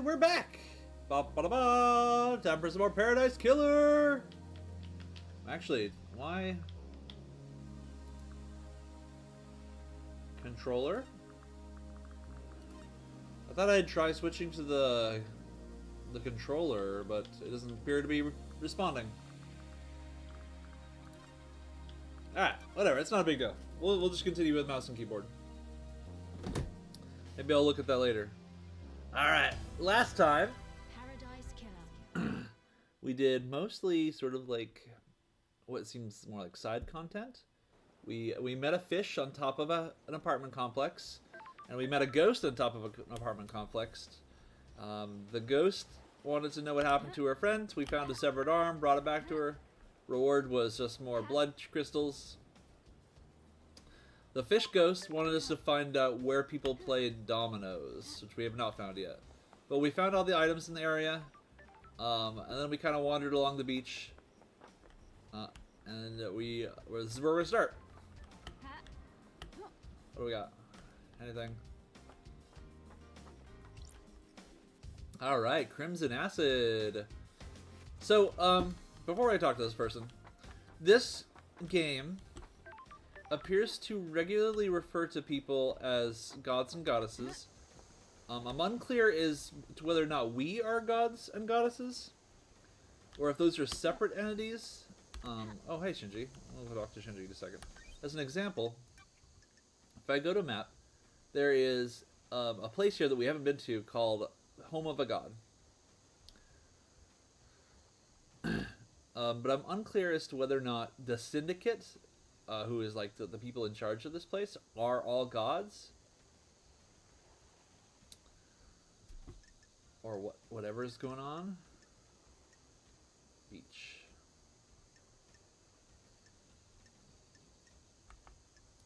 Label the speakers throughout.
Speaker 1: And we're back! Ba-ba-da-ba! Time for some more Paradise Killer! Actually, why? Controller? I thought I'd try switching to the controller, but it doesn't appear to be responding. Alright, whatever, it's not a big deal. We'll just continue with mouse and keyboard. Maybe I'll look at that later. Alright, last time
Speaker 2: Paradise Killer.
Speaker 1: we did mostly sort of like what seems more like side content. We met a fish on top of an apartment complex, and we met a ghost on top of an apartment complex. The ghost wanted to know what happened to her friend. We found a severed arm, brought it back to her. Reward was just more blood crystals. The fish ghost wanted us to find out where people played dominoes, which we have not found yet. But we found all the items in the area, and then we kind of wandered along the beach. And this is where we start. What do we got? Anything? Alright, Crimson Acid. So, before I talk to this person, this game appears to regularly refer to people as gods and goddesses. I'm unclear as to whether or not we are gods and goddesses, or if those are separate entities. Oh, hey, Shinji. I'll talk to Shinji in a second. As an example, if I go to map, there is a place here that we haven't been to called Home of a God. But I'm unclear as to whether or not the Syndicate, who is like the people in charge of this place, are all gods. Or whatever is going on. Beach.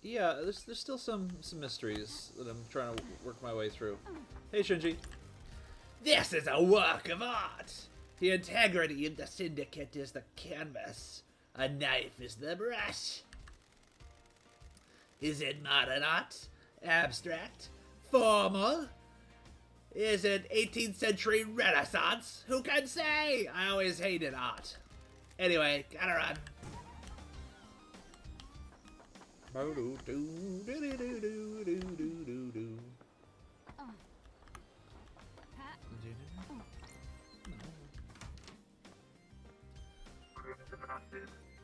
Speaker 1: Yeah, there's still some mysteries that I'm trying to work my way through. Hey, Shinji.
Speaker 3: This is a work of art. The integrity of the Syndicate is the canvas. A knife is the brush. Is it modern art? Abstract? Formal? Is it 18th century Renaissance? Who can say? I always hated art. Anyway, gotta run.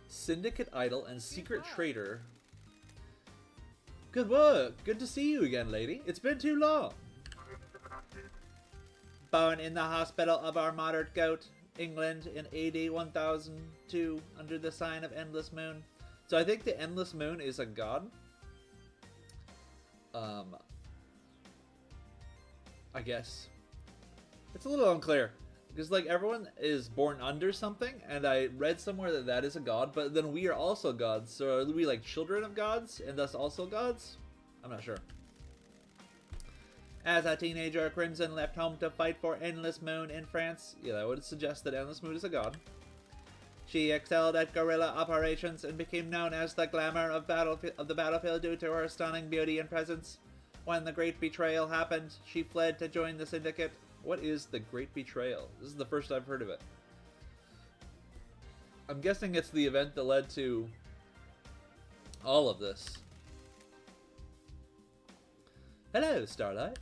Speaker 1: Syndicate Idol and Secret Traitor. Good work. Good to see you again, lady. It's been too long.
Speaker 3: Born in the hospital of our martyred goat, England, in AD 1002, under the sign of Endless Moon.
Speaker 1: So I think the Endless Moon is a god. I guess. It's a little unclear. Because, like, everyone is born under something, and I read somewhere that that is a god, but then we are also gods. So are we, like, children of gods, and thus also gods? I'm not sure.
Speaker 3: As a teenager, Crimson left home to fight for Endless Moon in France.
Speaker 1: Yeah, that would suggest that Endless Moon is a god.
Speaker 3: She excelled at guerrilla operations and became known as the glamour of the battlefield due to her stunning beauty and presence. When the Great Betrayal happened, she fled to join the Syndicate.
Speaker 1: What is the Great Betrayal? This is the first I've heard of it. I'm guessing it's the event that led to all of this. Hello, Starlight.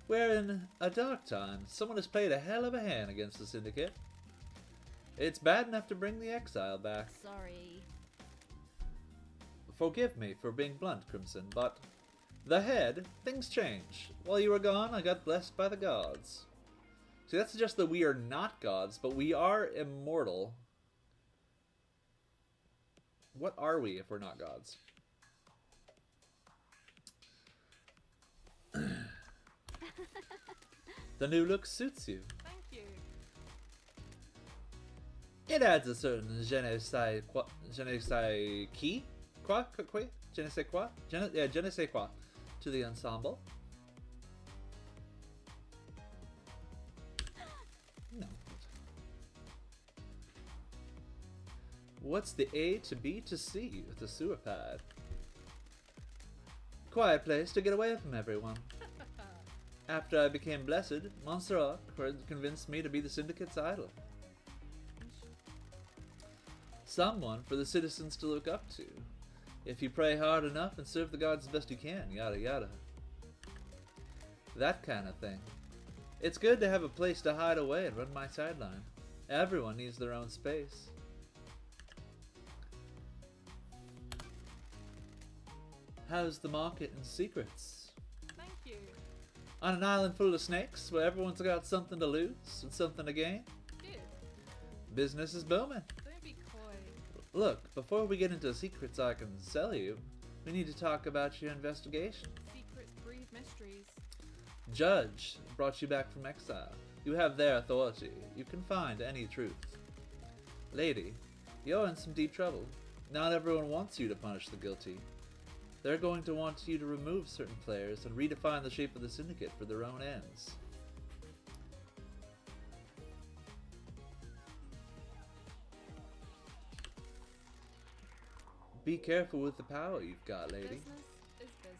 Speaker 1: We're in a dark time. Someone has played a hell of a hand against the Syndicate. It's bad enough to bring the exile back.
Speaker 2: Sorry.
Speaker 1: Forgive me for being blunt, Crimson, but the head, things change. While you were gone, I got blessed by the gods. See, that suggests that we are not gods, but we are immortal. What are we if we're not gods? The new look suits you.
Speaker 2: Thank you.
Speaker 1: It adds a certain je ne sais quoi, je ne sais qui, quoi, je ne sais quoi, je ne sais quoi, to the ensemble. No. What's the A to B to C with the sewer pad? Quiet place to get away from everyone. After I became blessed, Montserrat convinced me to be the Syndicate's idol. Someone for the citizens to look up to. If you pray hard enough and serve the gods the best you can, yada yada. That kind of thing. It's good to have a place to hide away and run my sideline. Everyone needs their own space. How's the market in secrets?
Speaker 4: Thank you.
Speaker 1: On an island full of snakes where everyone's got something to lose and something to gain?
Speaker 4: Good.
Speaker 1: Business is booming.
Speaker 4: Don't be coy.
Speaker 1: Look, before we get into secrets I can sell you, we need to talk about your investigation.
Speaker 4: Secrets breed mysteries.
Speaker 1: Judge brought you back from exile. You have their authority. You can find any truth. Lady, you're in some deep trouble. Not everyone wants you to punish the guilty. They're going to want you to remove certain players and redefine the shape of the syndicate for their own ends. Be careful with the power you've got, lady.
Speaker 4: Business is business.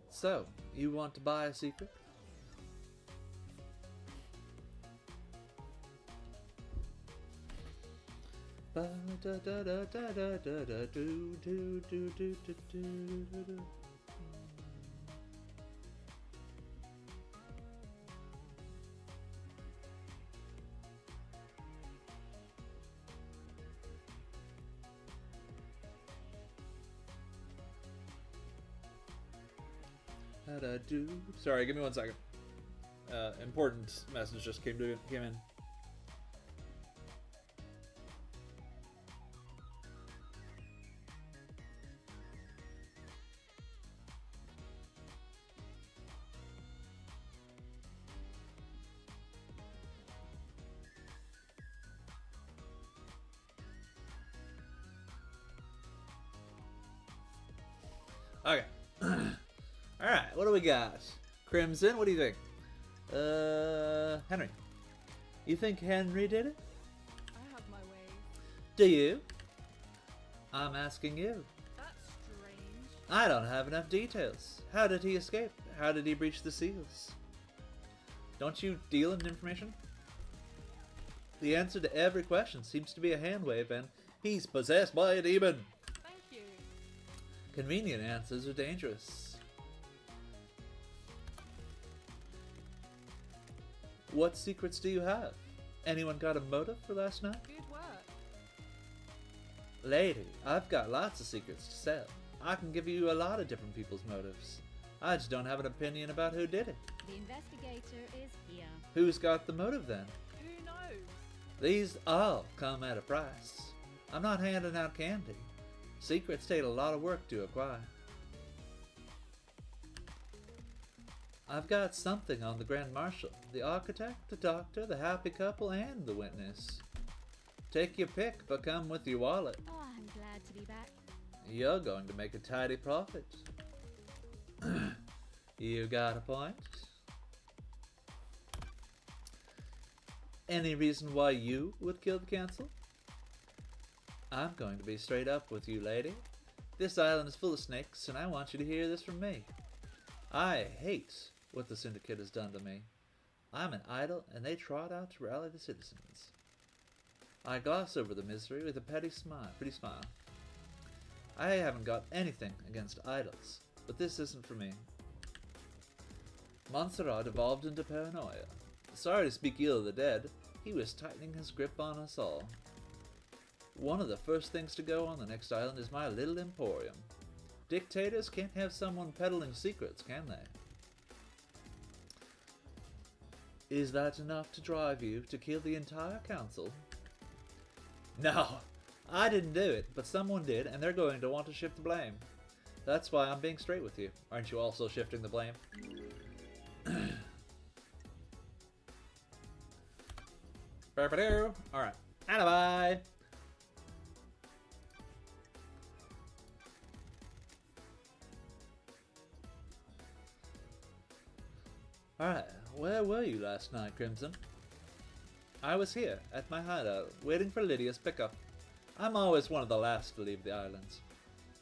Speaker 1: So, you want to buy a secret? Sorry, give me 1 second. Important message just came in. Okay. Alright, what do we got? Crimson, what do you think? Henry. You think Henry did it?
Speaker 4: I have my ways.
Speaker 1: Do you? I'm asking you.
Speaker 4: That's strange.
Speaker 1: I don't have enough details. How did he escape? How did he breach the seals? Don't you deal in information? The answer to every question seems to be a hand wave and he's possessed by a demon.
Speaker 4: Thank you.
Speaker 1: Convenient answers are dangerous. What secrets do you have? Anyone got a motive for last night?
Speaker 4: Good work.
Speaker 1: Lady, I've got lots of secrets to sell. I can give you a lot of different people's motives. I just don't have an opinion about who did it.
Speaker 2: The investigator is here.
Speaker 1: Who's got the motive then?
Speaker 4: Who knows?
Speaker 1: These all come at a price. I'm not handing out candy. Secrets take a lot of work to acquire. I've got something on the Grand Marshal, the architect, the doctor, the happy couple, and the witness. Take your pick, but come with your wallet.
Speaker 2: Oh, I'm glad to be back.
Speaker 1: You're going to make a tidy profit. You got a point? Any reason why you would kill the council? I'm going to be straight up with you, lady. This island is full of snakes, and I want you to hear this from me. I hate what the Syndicate has done to me. I'm an idol, and they trot out to rally the citizens. I gloss over the misery with a pretty smile. I haven't got anything against idols, but this isn't for me. Montserrat evolved into paranoia. Sorry to speak ill of the dead, he was tightening his grip on us all. One of the first things to go on the next island is my little emporium. Dictators can't have someone peddling secrets, can they? Is that enough to drive you to kill the entire council? No, I didn't do it, but someone did, and they're going to want to shift the blame. That's why I'm being straight with you. Aren't you also shifting the blame? Alright, alibi! Alright, where were you last night, Crimson? I was here, at my hideout, waiting for Lydia's pickup. I'm always one of the last to leave the islands.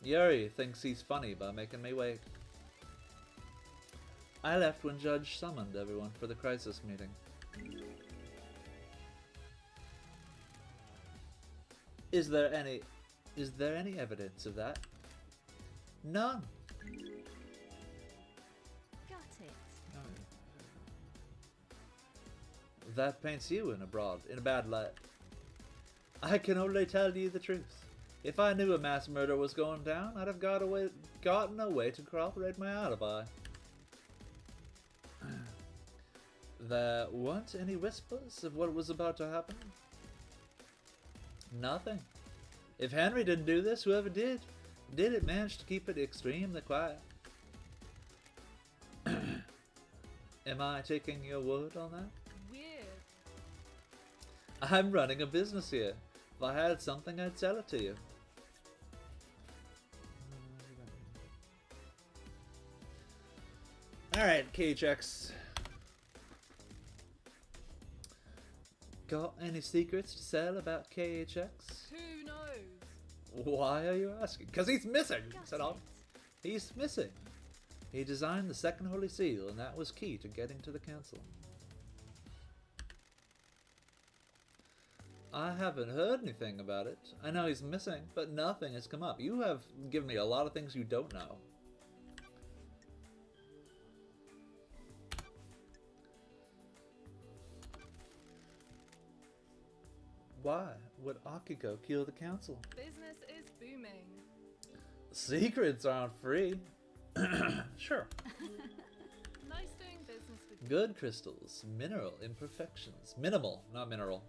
Speaker 1: Yuri thinks he's funny by making me wait. I left when Judge summoned everyone for the crisis meeting. Is there any evidence of that? None.
Speaker 2: Got it.
Speaker 1: That paints you in a bad light. I can only tell you the truth. If I knew a mass murder was going down, I'd have gotten a way to corroborate my alibi. There weren't any whispers of what was about to happen? Nothing. If Henry didn't do this, whoever did it manage to keep it extremely quiet. Am I taking your word on that?
Speaker 4: Weird.
Speaker 1: I'm running a business here. If I had something, I'd sell it to you. Alright, KHX. Got any secrets to sell about KHX?
Speaker 4: Who knows?
Speaker 1: Why are you asking? Because he's missing!
Speaker 2: Got
Speaker 1: Said all.
Speaker 2: it.
Speaker 1: He's missing. He designed the second Holy Seal, and that was key to getting to the council. I haven't heard anything about it. I know he's missing, but nothing has come up. You have given me a lot of things you don't know. Why would Akiko kill the council?
Speaker 4: Business is booming.
Speaker 1: Secrets aren't free. Sure.
Speaker 4: Nice doing business with you.
Speaker 1: Good crystals, mineral imperfections. Minimal, not mineral.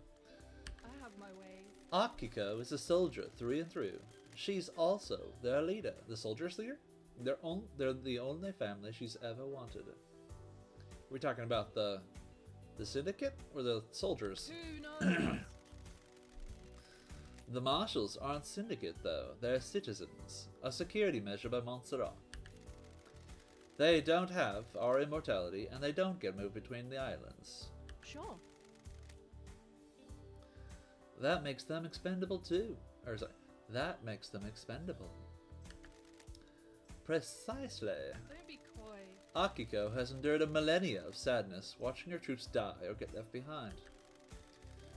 Speaker 4: I have my ways.
Speaker 1: Akiko is a soldier through and through. She's also their leader. The soldiers' leader? They're the only family she's ever wanted. Are we talking about the syndicate or the soldiers?
Speaker 4: Who knows?
Speaker 1: The marshals aren't syndicate though. They're citizens. A security measure by Montserrat. They don't have our immortality and they don't get moved between the islands.
Speaker 2: Sure.
Speaker 1: That makes them expendable too. Or sorry, that makes them expendable. Precisely.
Speaker 4: Don't be coy.
Speaker 1: Akiko has endured a millennia of sadness watching her troops die or get left behind.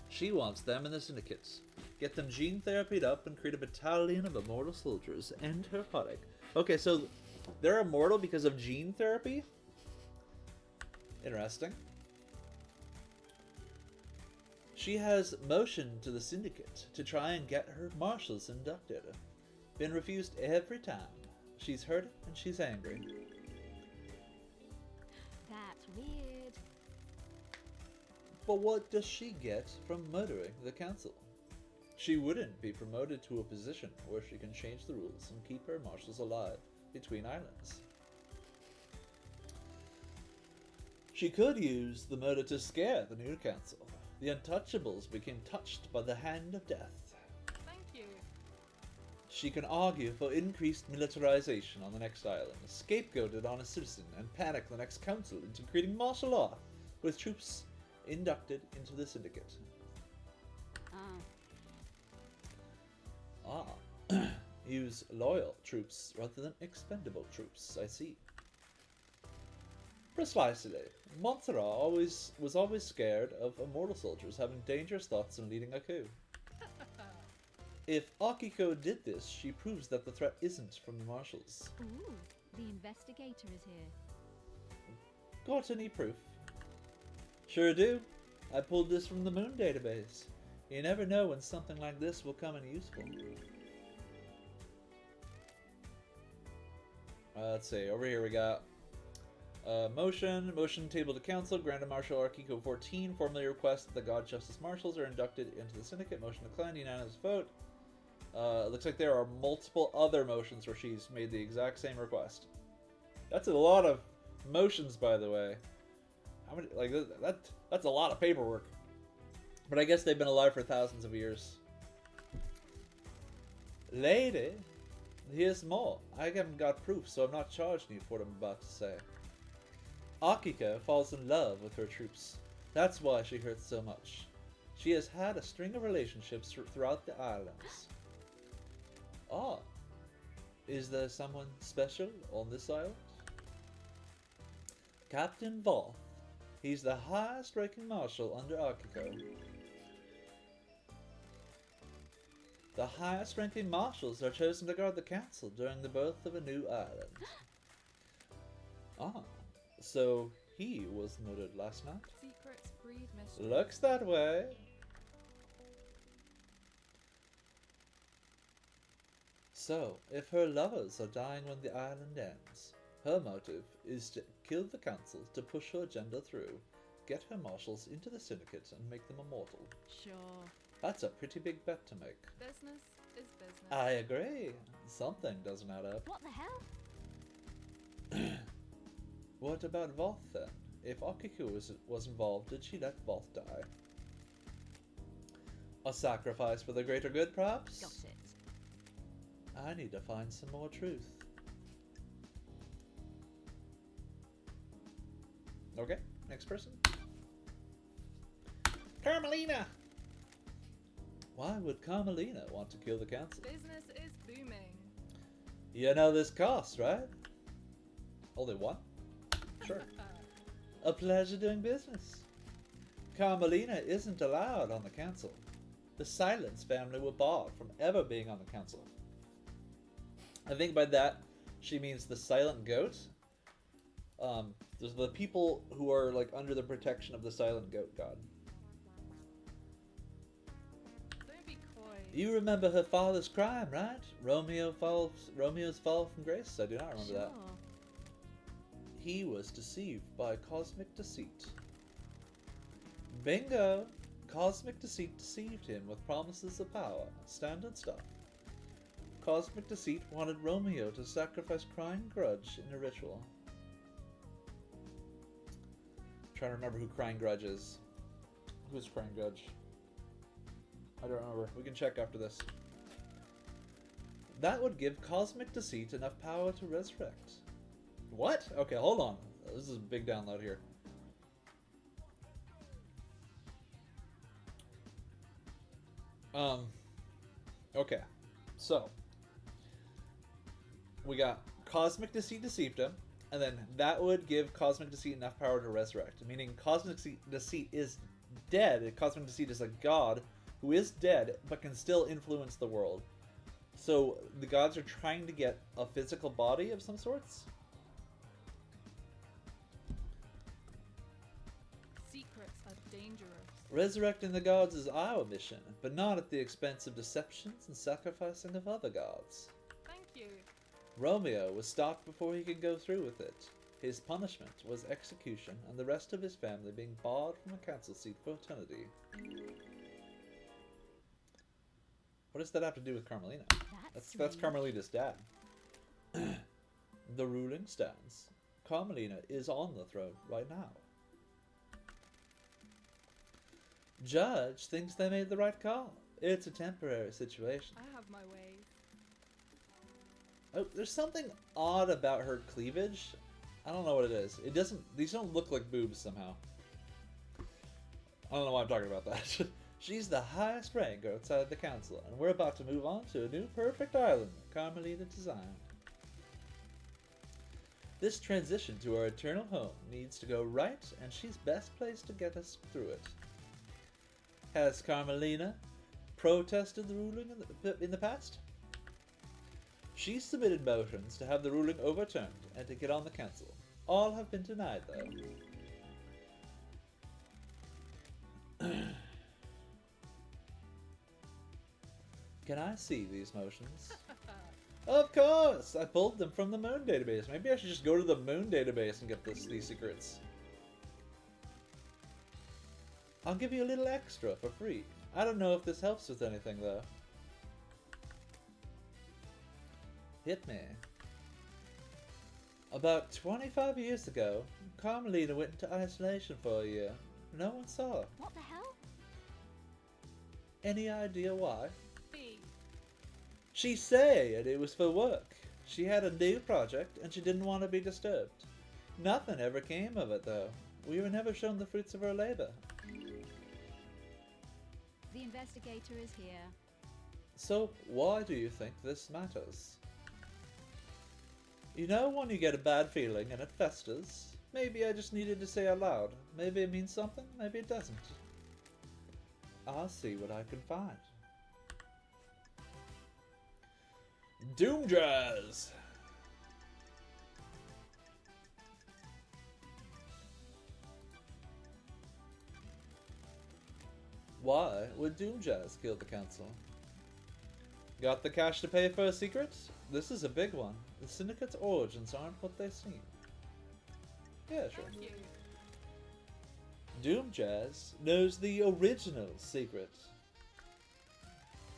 Speaker 1: She wants them in the syndicates. Get them gene therapied up and create a battalion of immortal soldiers. End her heartache. Okay, so they're immortal because of gene therapy? Interesting. She has motioned to the syndicate to try and get her marshals inducted. Been refused every time. She's hurt and she's angry.
Speaker 2: That's weird.
Speaker 1: But what does she get from murdering the council? She wouldn't be promoted to a position where she can change the rules and keep her marshals alive between islands. She could use the murder to scare the new council. The Untouchables became touched by the hand of death.
Speaker 4: Thank you.
Speaker 1: She can argue for increased militarization on the next island, scapegoat it on a citizen, and panic the next council into creating martial law with troops inducted into the syndicate. Use loyal troops rather than expendable troops, I see. Precisely. Montserrat was always scared of immortal soldiers having dangerous thoughts and leading a coup. If Akiko did this, she proves that the threat isn't from the marshals.
Speaker 2: Ooh, the investigator is here.
Speaker 1: Got any proof? Sure do. I pulled this from the Moon database. You never know when something like this will come in useful. Let's see, over here we got motion table to council. Grand Marshal Akiko 14 formally requests that the God Justice Marshals are inducted into the syndicate. Motion declined, unanimous vote. It looks like there are multiple other motions where she's made the exact same request. That's a lot of motions, by the way. How many? Like that's a lot of paperwork. But I guess they've been alive for thousands of years. Lady, here's more. I haven't got proof, so I'm not charging you for what I'm about to say. Akiko falls in love with her troops. That's why she hurts so much. She has had a string of relationships throughout the islands. Ah, is there someone special on this island? Captain Voth. He's the highest ranking marshal under Akiko. The highest ranking marshals are chosen to guard the council during the birth of a new island. Ah, so he was murdered last night?
Speaker 4: Secrets breed mystery.
Speaker 1: Looks that way. So, if her lovers are dying when the island ends, her motive is to kill the council to push her agenda through, get her marshals into the syndicate and make them immortal.
Speaker 2: Sure.
Speaker 1: That's a pretty big bet to make.
Speaker 4: Business is business.
Speaker 1: I agree. Something doesn't add up.
Speaker 2: What the hell?
Speaker 1: What about Voth then? If Akiko was involved, did she let Voth die? A sacrifice for the greater good, perhaps?
Speaker 2: Got it.
Speaker 1: I need to find some more truth. Okay, next person. Carmelina! Why would Carmelina want to kill the council?
Speaker 4: Business is booming.
Speaker 1: You know this cost, right? Only one? Sure. A pleasure doing business. Carmelina isn't allowed on the council. The Silence family were barred from ever being on the council. I think by that she means the Silent Goat. There's the people who are like under the protection of the Silent Goat god.
Speaker 4: Don't be coy.
Speaker 1: You remember her father's crime, right? Romeo's fall from grace. I do not remember that.
Speaker 2: Sure.
Speaker 1: He was deceived by cosmic deceit. Bingo! Cosmic deceit deceived him with promises of power. Standard stuff. Cosmic deceit wanted Romeo to sacrifice Crying Grudge in a ritual. Trying to remember who Crying Grudge is. Who's Crying Grudge? I don't remember. We can check after this. That would give Cosmic Deceit enough power to resurrect. What? Okay, hold on. This is a big download here. Okay. So, we got Cosmic Deceit deceived him, and then that would give Cosmic Deceit enough power to resurrect. Meaning Cosmic Deceit is dead. Cosmic Deceit is a god who is dead, but can still influence the world. So, the gods are trying to get a physical body of some sorts?
Speaker 4: Secrets are dangerous.
Speaker 1: Resurrecting the gods is our mission, but not at the expense of deceptions and sacrificing of other gods.
Speaker 4: Thank you.
Speaker 1: Romeo was stopped before he could go through with it. His punishment was execution, and the rest of his family being barred from a council seat for eternity. What does that have to do with Carmelina? That's
Speaker 2: strange.
Speaker 1: Carmelina's dad. The ruling stands. Carmelina is on the throne right now. Judge thinks they made the right call. It's a temporary situation.
Speaker 4: I have my ways.
Speaker 1: Oh, there's something odd about her cleavage. I don't know what it is. It doesn't. These don't look like boobs somehow. I don't know why I'm talking about that. She's the highest rank outside the council, and we're about to move on to a new perfect island Carmelina designed. This transition to our eternal home needs to go right, and she's best placed to get us through it. Has Carmelina protested the ruling in the past? She submitted motions to have the ruling overturned and to get on the council. All have been denied, though. Can I see these motions? Of course! I pulled them from the Moon database. Maybe I should just go to the Moon database and get these secrets. I'll give you a little extra for free. I don't know if this helps with anything, though. Hit me. About 25 years ago, Carmelina went into isolation for a year. No one saw her.
Speaker 2: What the hell?
Speaker 1: Any idea why?
Speaker 4: B.
Speaker 1: She said it was for work. She had a new project and she didn't want to be disturbed. Nothing ever came of it, though. We were never shown the fruits of her labor.
Speaker 2: The investigator is here.
Speaker 1: So, why do you think this matters? You know when you get a bad feeling and it festers? Maybe I just needed to say out loud. Maybe it means something, maybe it doesn't. I'll see what I can find. Doom Jazz! Why would Doom Jazz kill the council? Got the cash to pay for a secret? This is a big one. The Syndicate's origins aren't what they seem. Yeah, sure.
Speaker 4: Thank you.
Speaker 1: Doom Jazz knows the original secret.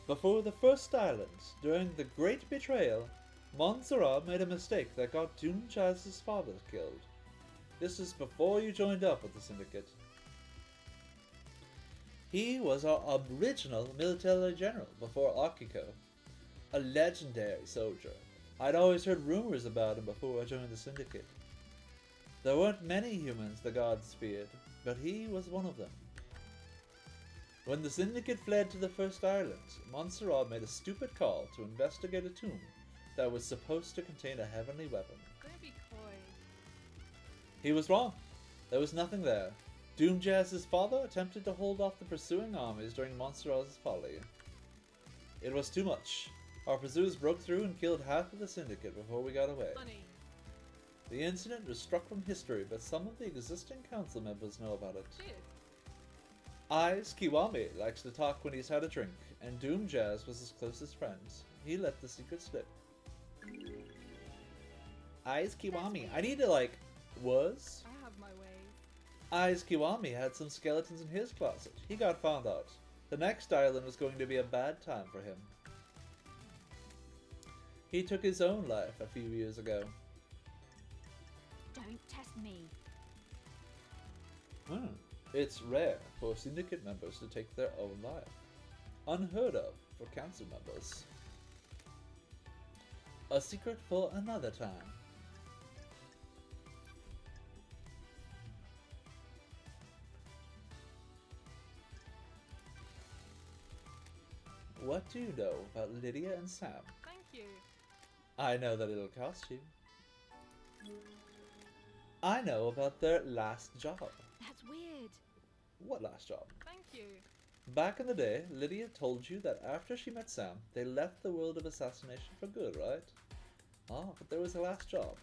Speaker 1: Before the first island, during the Great Betrayal, Montserrat made a mistake that got Doom Jazz's father killed. This is before you joined up with the Syndicate. He was our original military general before Akiko, a legendary soldier. I'd always heard rumors about him before I joined the Syndicate. There weren't many humans the gods feared, but he was one of them. When the Syndicate fled to the First Island, Montserrat made a stupid call to investigate a tomb that was supposed to contain a heavenly weapon.
Speaker 4: Don't be coy.
Speaker 1: He was wrong. There was nothing there. Doom Jazz's father attempted to hold off the pursuing armies during Montserrat's folly. It was too much. Our pursuers broke through and killed half of the Syndicate before we got away.
Speaker 4: Funny.
Speaker 1: The incident was struck from history, but some of the existing council members know about it.
Speaker 4: Cheers.
Speaker 1: Eyes Kiwami likes to talk when he's had a drink, and Doom Jazz was his closest friend. He let the secret slip. Eyes Kiwami. I need to, like, was?
Speaker 4: I have my ways.
Speaker 1: Eyes Kiwami had some skeletons in his closet. He got found out. The next island was going to be a bad time for him. He took his own life a few years ago.
Speaker 2: Don't test me.
Speaker 1: It's rare for Syndicate members to take their own life. Unheard of for council members. A secret for another time. What do you know about Lydia and Sam?
Speaker 4: Thank you.
Speaker 1: I know that it'll cost you. I know about their last job.
Speaker 2: That's weird.
Speaker 1: What last job?
Speaker 4: Thank you.
Speaker 1: Back in the day, Lydia told you that after she met Sam, they left the world of assassination for good, right? Ah, but there was a last job.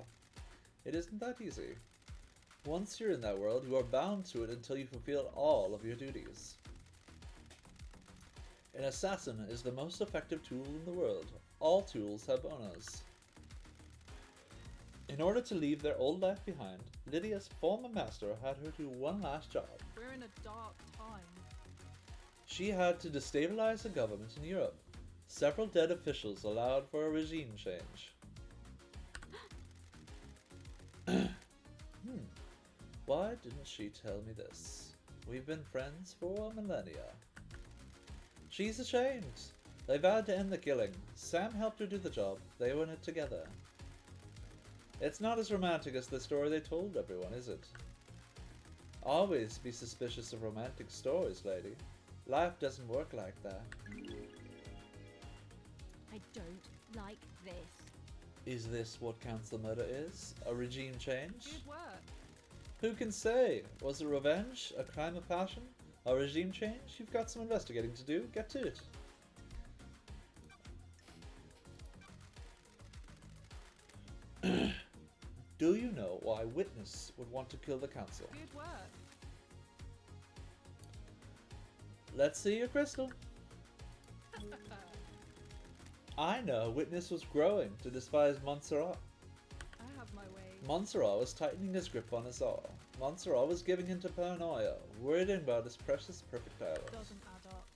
Speaker 1: It isn't that easy. Once you're in that world, you are bound to it until you fulfill all of your duties. An assassin is the most effective tool in the world. All tools have owners. In order to leave their old life behind, Lydia's former master had her do one last job.
Speaker 4: We're in a dark time.
Speaker 1: She had to destabilize the government in Europe. Several dead officials allowed for a regime change. Why didn't she tell me this? We've been friends for millennia. She's ashamed. They vowed to end the killing. Sam helped her do the job. They were in it together. It's not as romantic as the story they told everyone, is it? Always be suspicious of romantic stories, lady. Life doesn't work like that.
Speaker 2: I don't like this.
Speaker 1: Is this what council murder is? A regime change?
Speaker 4: Good work.
Speaker 1: Who can say? Was it revenge? A crime of passion? A regime change? You've got some investigating to do. Get to it. Do you know why Witness would want to kill the council?
Speaker 4: Good work.
Speaker 1: Let's see your crystal. I know Witness was growing to despise Montserrat.
Speaker 4: I have my ways.
Speaker 1: Montserrat was tightening his grip on Azar. Montserrat was giving in to paranoia, worrying about his precious perfect island.
Speaker 4: Doesn't add up.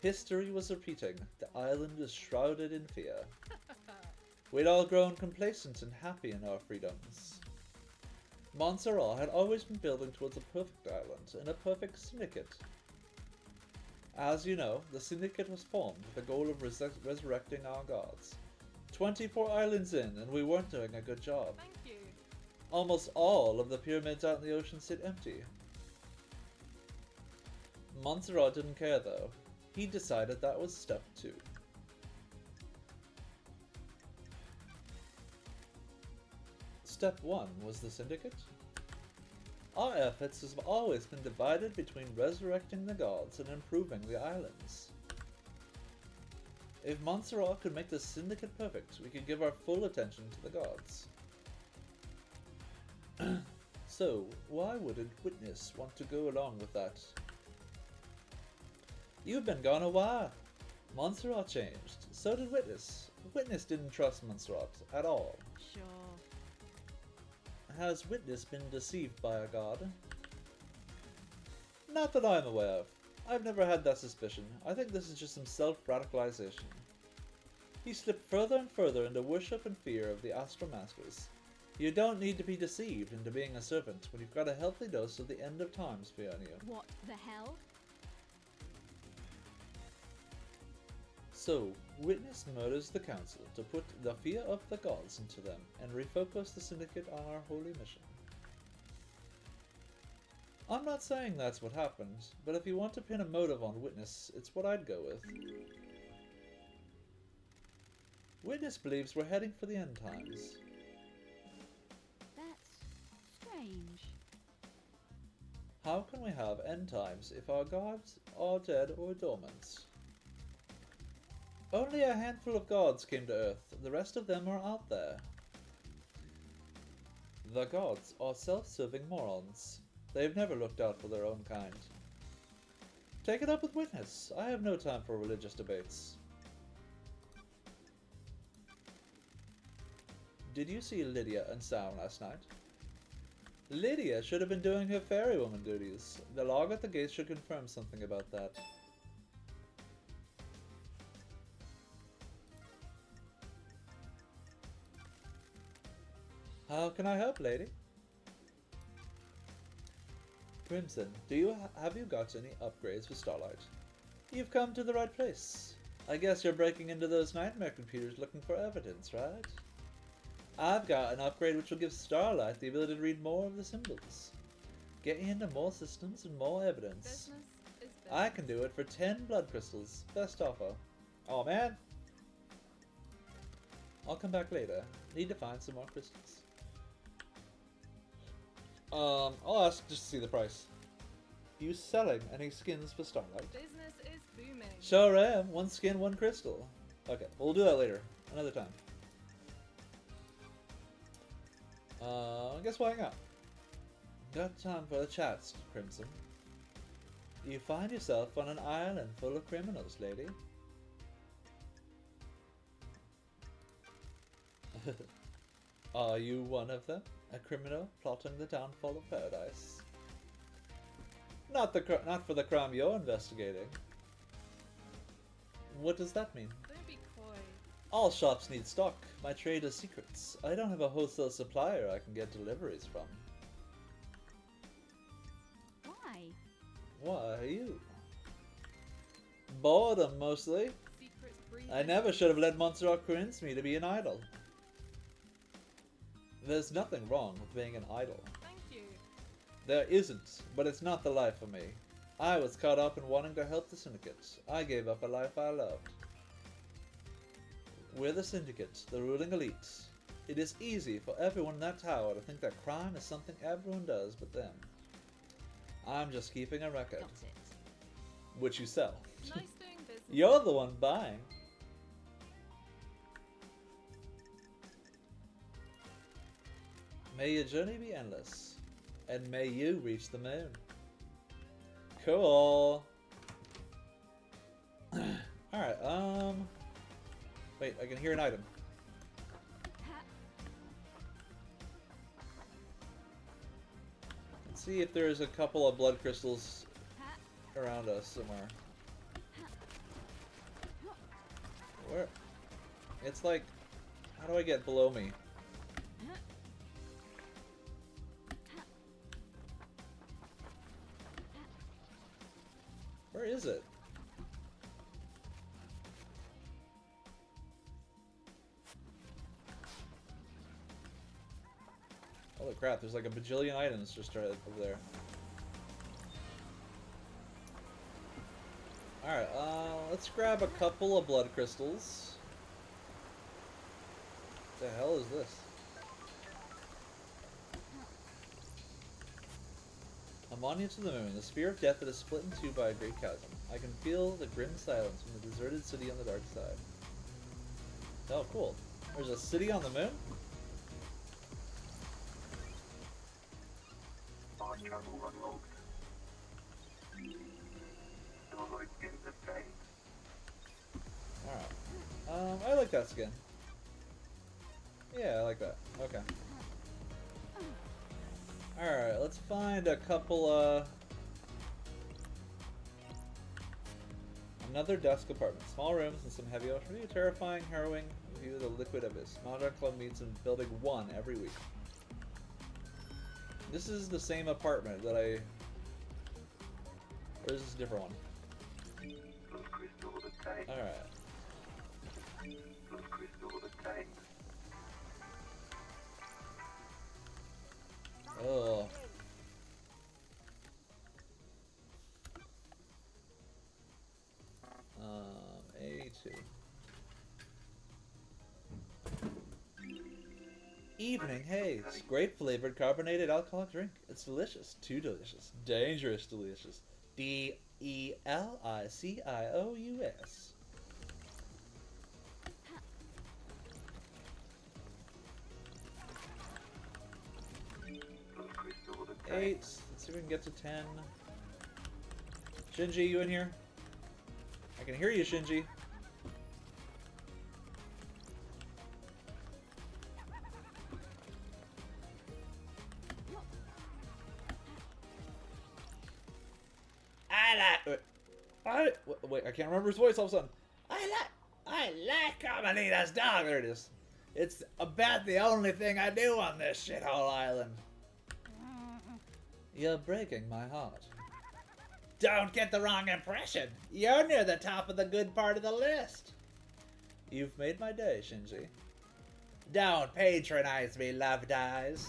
Speaker 1: History was repeating. The island was shrouded in fear. We'd all grown complacent and happy in our freedoms. Montserrat had always been building towards a perfect island and a perfect syndicate. As you know, the syndicate was formed with the goal of resurrecting our gods. 24 islands in, and we weren't doing a good job.
Speaker 4: Thank you.
Speaker 1: Almost all of the pyramids out in the ocean sit empty. Montserrat didn't care though. He decided that was step 2. Step 1 was the syndicate. Our efforts have always been divided between resurrecting the gods and improving the islands. If Montserrat could make the Syndicate perfect, we could give our full attention to the gods. So, why wouldn't Witness want to go along with that? You've been gone a while. Montserrat changed. So did Witness. Witness didn't trust Montserrat at all.
Speaker 2: Sure.
Speaker 1: Has Witness been deceived by a god? Not that I'm aware of. I've never had that suspicion. I think this is just some self-radicalization. He slipped further and further into worship and fear of the Astral Masters. You don't need to be deceived into being a servant when you've got a healthy dose of the end of times beyond you.
Speaker 2: What the hell?
Speaker 1: So, Witness murders the Council to put the fear of the gods into them and refocus the Syndicate on our holy mission. I'm not saying that's what happened, but if you want to pin a motive on Witness, it's what I'd go with. Witness believes we're heading for the end times.
Speaker 2: That's strange.
Speaker 1: How can we have end times if our gods are dead or dormant? Only a handful of gods came to Earth, the rest of them are out there. The gods are self-serving morons. They've never looked out for their own kind. Take it up with Witness. I have no time for religious debates. Did you see Lydia and Sam last night? Lydia should have been doing her fairywoman duties. The log at the gate should confirm something about that. How can I help, lady? Crimson, have you got any upgrades for Starlight? You've come to the right place. I guess you're breaking into those nightmare computers looking for evidence, right? I've got an upgrade which will give Starlight the ability to read more of the symbols. Get you into more systems and more evidence.
Speaker 4: Business is business.
Speaker 1: I can do it for 10 blood crystals. Best offer. Oh man! I'll come back later. Need to find some more crystals. I'll ask just to see the price. You selling any skins for Starlight?
Speaker 4: Business is booming.
Speaker 1: Sure am. One skin, one crystal. Okay, we'll do that later. Another time. Guess why not? Got time for the chats, Crimson. You find yourself on an island full of criminals, lady. Are you one of them? A criminal plotting the downfall of paradise? Not for the crime you're investigating. What does that mean?
Speaker 4: Don't be coy.
Speaker 1: All shops need stock. My trade is secrets. I don't have a wholesale supplier I can get deliveries from.
Speaker 2: Why?
Speaker 1: Why you? Boredom, mostly.
Speaker 4: Secrets breed.
Speaker 1: I never should have let Montserrat convince me to be an idol. There's nothing wrong with being an idol.
Speaker 4: Thank you.
Speaker 1: There isn't, but it's not the life for me. I was caught up in wanting to help the Syndicate. I gave up a life I loved. We're the Syndicate, the ruling elite. It is easy for everyone in that tower to think that crime is something everyone does but them. I'm just keeping a record,
Speaker 2: Got it.
Speaker 1: which you sell.
Speaker 4: Nice doing business.
Speaker 1: You're the one buying. May your journey be endless, and may you reach the moon. Cool. Alright, wait, I can hear an item.
Speaker 2: Ha.
Speaker 1: Let's see if there's a couple of blood crystals
Speaker 2: Ha.
Speaker 1: around us somewhere. Where? It's like, how do I get below me? Where is it? Holy crap, there's like a bajillion items just right over there. Alright, let's grab a couple of blood crystals. What the hell is this? A monument to the moon, the spear of death that is split in two by a great chasm. I can feel the grim silence from the deserted city on the dark side. Oh, cool. There's a city on the moon? Alright. I like that skin. Yeah, I like that. Okay. Alright, let's find a couple, another dusk apartment. Small rooms and some heavy ocean view. Terrifying, harrowing view of the liquid abyss. Mahjong Club meets in building 1 every week. This is the same apartment that I... Or is this a different one? Alright. Oh. A2. Evening haze. Great flavored carbonated alcoholic drink. It's delicious. Too delicious. Dangerous delicious. DELICIOUS. Eight. Let's see if we can get to 10. Shinji, you in here? I can hear you, Shinji. Wait, I can't remember his voice all of a sudden. I like Carmelita's dog. There it is. It's about the only thing I do on this shithole island. You're breaking my heart. Don't get the wrong impression. You're near the top of the good part of the list. You've made my day, Shinji. Don't patronize me, Love Dies.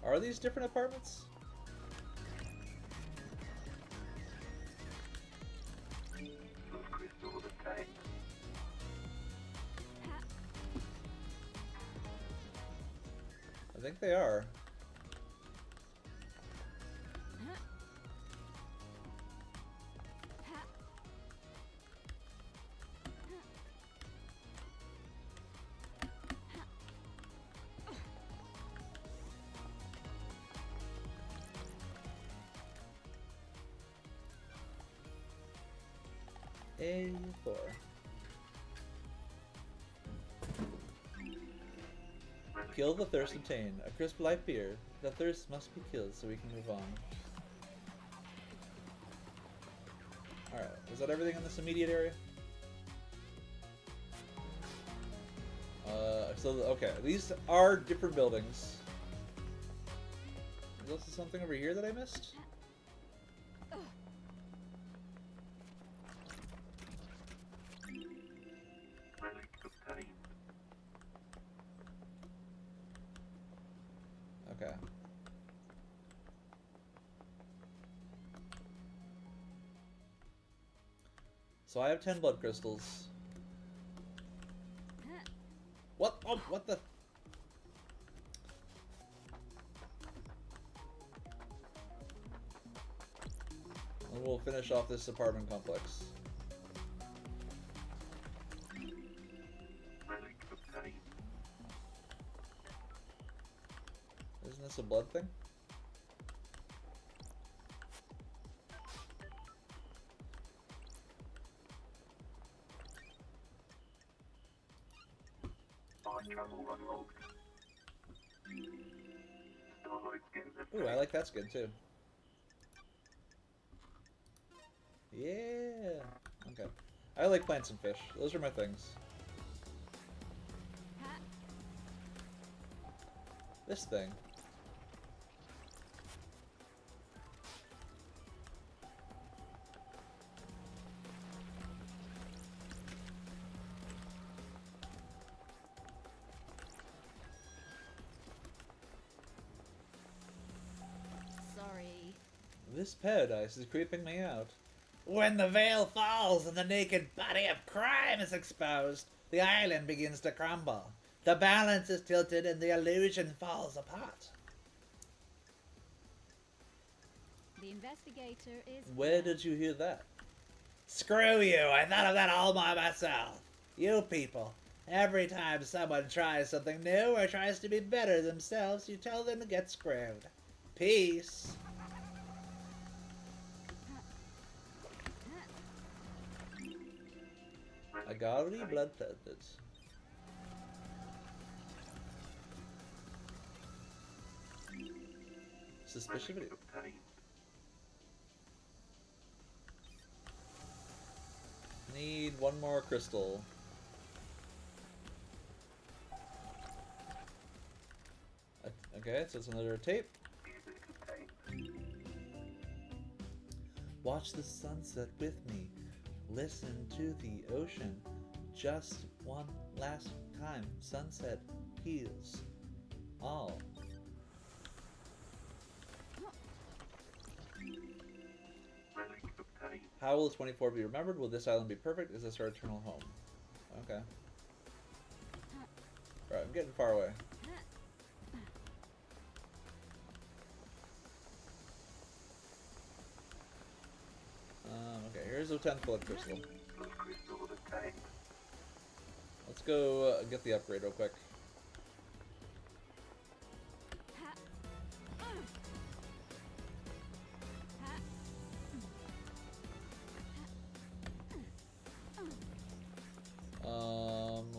Speaker 1: Are these different apartments? I think they are. A4. Kill the thirst obtained. A crisp light beer. The thirst must be killed so we can move on. Alright, is that everything in this immediate area? Okay, these are different buildings. Is also something over here that I missed? Okay. So I have 10 blood crystals. What? Oh, what the? And we'll finish off this apartment complex. Isn't this a blood thing? Ooh, I like that skin too. Yeah. Okay. I like plants and fish. Those are my things. This thing. This paradise is creeping me out.
Speaker 3: When the veil falls and the naked body of crime is exposed, the island begins to crumble. The balance is tilted and the illusion falls apart.
Speaker 2: The investigator is
Speaker 1: Where
Speaker 2: here.
Speaker 1: did you hear that?
Speaker 3: Screw you, I thought of that all by myself. You people, every time someone tries something new or tries to be better themselves, you tell them to get screwed. Peace.
Speaker 1: I got already blood planted. Suspicion video. Need one more crystal. Okay, so it's another tape. Watch the sunset with me. Listen to the ocean. Just one last time. Sunset heals all. How will 24 be remembered? Will this island be perfect? Is this our eternal home? Okay. Alright, I'm getting far away. Okay, here's a 10th blood crystal. Let's go get the upgrade real quick.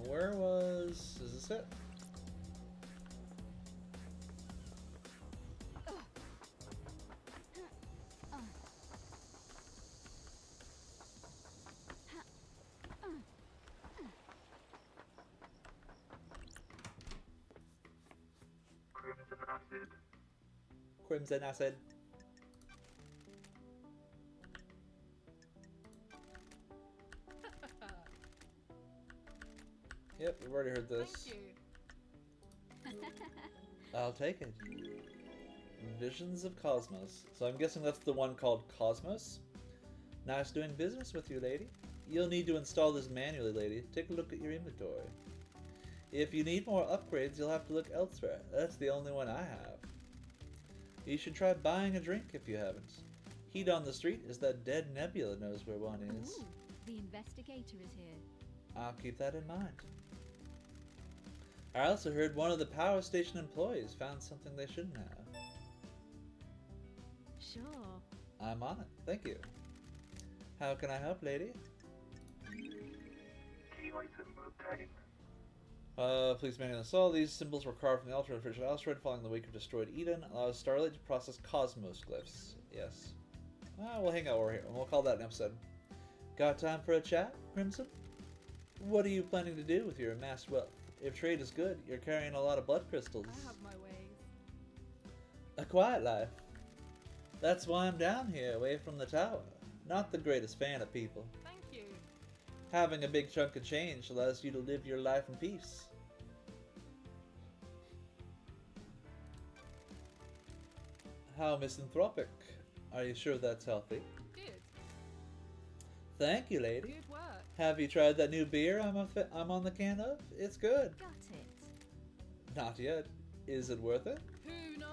Speaker 1: Where was... Is this it? Crimson acid. Yep, we've already heard this.
Speaker 4: Thank you.
Speaker 1: I'll take it. Visions of Cosmos. So I'm guessing that's the one called Cosmos? Nice doing business with you, lady. You'll need to install this manually, lady. Take a look at your inventory. If you need more upgrades, you'll have to look elsewhere. That's the only one I have. You should try buying a drink if you haven't. Heat on the street is that dead nebula knows where one is.
Speaker 2: Ooh, the investigator is here.
Speaker 1: I'll keep that in mind. I also heard one of the power station employees found something they shouldn't have.
Speaker 2: Sure.
Speaker 1: I'm on it. Thank you. How can I help, lady? Please manually install. These symbols were carved from the altar of the official asteroid following the wake of destroyed Eden. Allows Starlight to process cosmos glyphs. Yes. We'll hang out over here, and we'll call that an episode. Got time for a chat, Crimson? What are you planning to do with your amassed wealth? If trade is good, you're carrying a lot of blood crystals.
Speaker 4: I have my ways.
Speaker 1: A quiet life. That's why I'm down here, away from the tower. Not the greatest fan of people.
Speaker 4: Thank you.
Speaker 1: Having a big chunk of change allows you to live your life in peace. How misanthropic. Are you sure that's healthy?
Speaker 4: Good.
Speaker 1: Thank you, lady.
Speaker 4: Good work.
Speaker 1: Have you tried that new beer I'm on the can of? It's good.
Speaker 2: Got it.
Speaker 1: Not yet. Is it worth it?
Speaker 4: Who knows?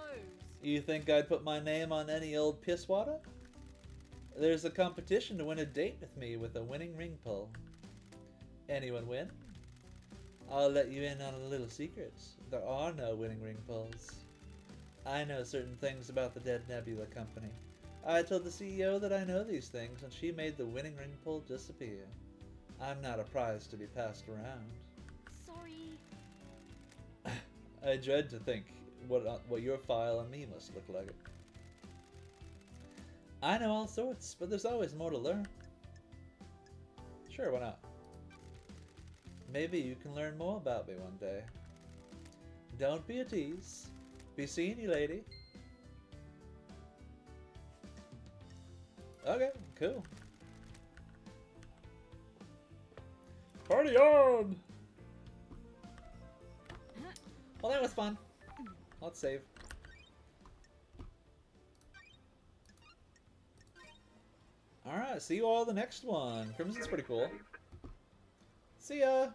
Speaker 1: You think I'd put my name on any old piss water? There's a competition to win a date with me with a winning ring pull. Anyone win? I'll let you in on a little secret. There are no winning ring pulls. I know certain things about the Dead Nebula Company. I told the CEO that I know these things, and she made the winning ring pull disappear. I'm not a prize to be passed around.
Speaker 2: Sorry.
Speaker 1: I dread to think what your file on me must look like. I know all sorts, but there's always more to learn. Sure, why not? Maybe you can learn more about me one day. Don't be a tease. Be seeing you, lady. Okay, cool. Party on! Well, that was fun. Let's save. Alright, see you all the next one. Crimson's pretty cool. See ya!